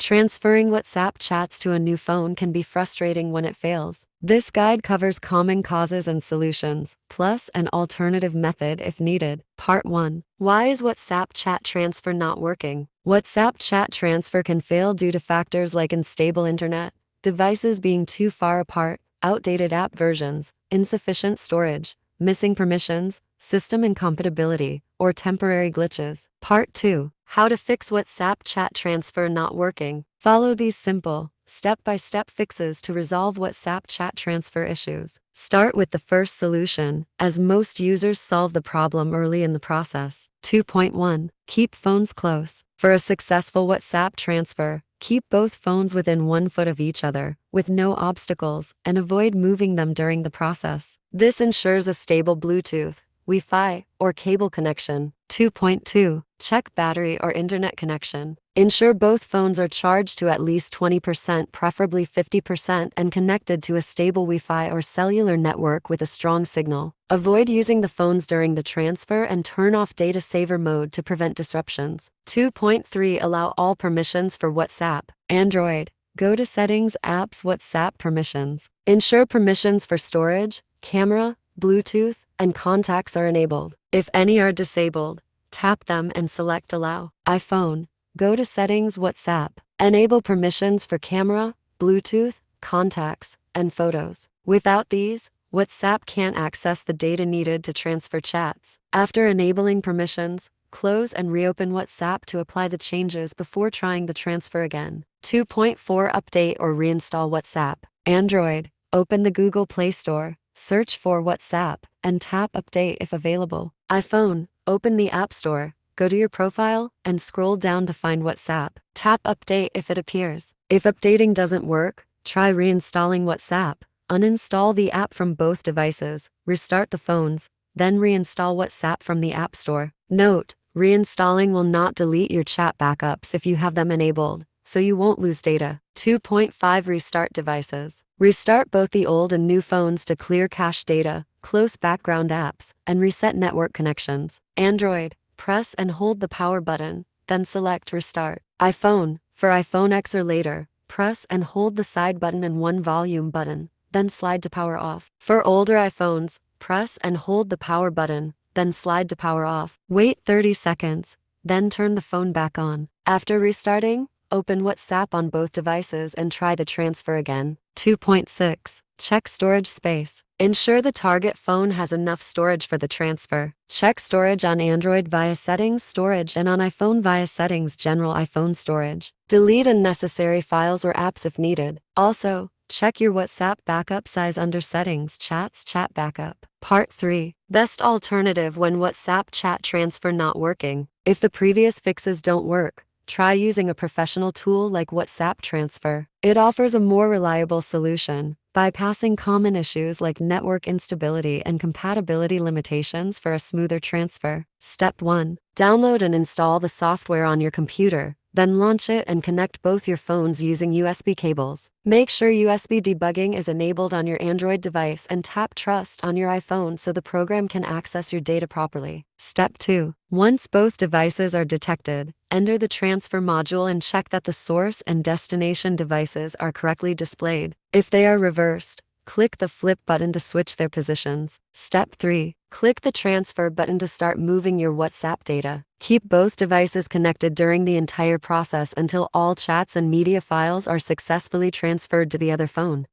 Transferring WhatsApp chats to a new phone can be frustrating when it fails. This guide covers common causes and solutions, plus an alternative method if needed. Part 1. Why is WhatsApp chat transfer not working? WhatsApp chat transfer can fail due to factors like unstable internet, devices being too far apart, outdated app versions, insufficient storage, missing permissions, system incompatibility, or temporary glitches. Part 2. How to fix WhatsApp chat transfer not working. Follow these simple, step-by-step fixes to resolve WhatsApp chat transfer issues. Start with the first solution, as most users solve the problem early in the process. 2.1. Keep phones close. For a successful WhatsApp transfer, keep both phones within 1 foot of each other, with no obstacles, and avoid moving them during the process. This ensures a stable Bluetooth, Wi-Fi, or cable connection. 2.2. Check battery or internet connection. Ensure both phones are charged to at least 20%, preferably 50%, and connected to a stable Wi-Fi or cellular network with a strong signal. Avoid using the phones during the transfer and turn off data saver mode to prevent disruptions. 2.3. Allow all permissions for WhatsApp. Android. Go to Settings, Apps, WhatsApp Permissions. Ensure permissions for storage, camera, Bluetooth, and contacts are enabled. If any are disabled, tap them and select Allow. iPhone. Go to Settings, WhatsApp. Enable permissions for camera, Bluetooth, contacts, and photos. Without these, WhatsApp can't access the data needed to transfer chats. After enabling permissions, close and reopen WhatsApp to apply the changes before trying the transfer again. 2.4. Update or reinstall WhatsApp. Android. Open the Google Play Store, search for WhatsApp, and tap Update if available. iPhone. Open the App Store, go to your profile, and scroll down to find WhatsApp. Tap Update if it appears. If updating doesn't work, try reinstalling WhatsApp. Uninstall the app from both devices, restart the phones, then reinstall WhatsApp from the App Store. Note: reinstalling will not delete your chat backups if you have them enabled, so you won't lose data. 2.5. Restart devices. Restart both the old and new phones to clear cache data, close background apps, and reset network connections. Android. Press and hold the power button, then select Restart. iPhone. For iPhone X or later, press and hold the side button and one volume button, then slide to power off. For older iPhones, press and hold the power button, then slide to power off. Wait 30 seconds, then turn the phone back on. After restarting, open WhatsApp on both devices and try the transfer again. 2.6. Check storage space. Ensure the target phone has enough storage for the transfer. Check storage on Android via Settings, Storage, and on iPhone via Settings, General iPhone Storage. Delete unnecessary files or apps if needed. Also, check your WhatsApp backup size under Settings, Chats, Chat Backup. Part 3. Best alternative when WhatsApp chat transfer not working. If the previous fixes don't work, try using a professional tool like WhatsApp Transfer. It offers a more reliable solution, bypassing common issues like network instability and compatibility limitations for a smoother transfer. Step 1. Download and install the software on your computer, then launch it and connect both your phones using USB cables. Make sure USB debugging is enabled on your Android device and tap Trust on your iPhone so the program can access your data properly. Step 2. Once both devices are detected, enter the transfer module and check that the source and destination devices are correctly displayed. If they are reversed, click the flip button to switch their positions. Step 3. Click the transfer button to start moving your WhatsApp data. Keep both devices connected during the entire process until all chats and media files are successfully transferred to the other phone.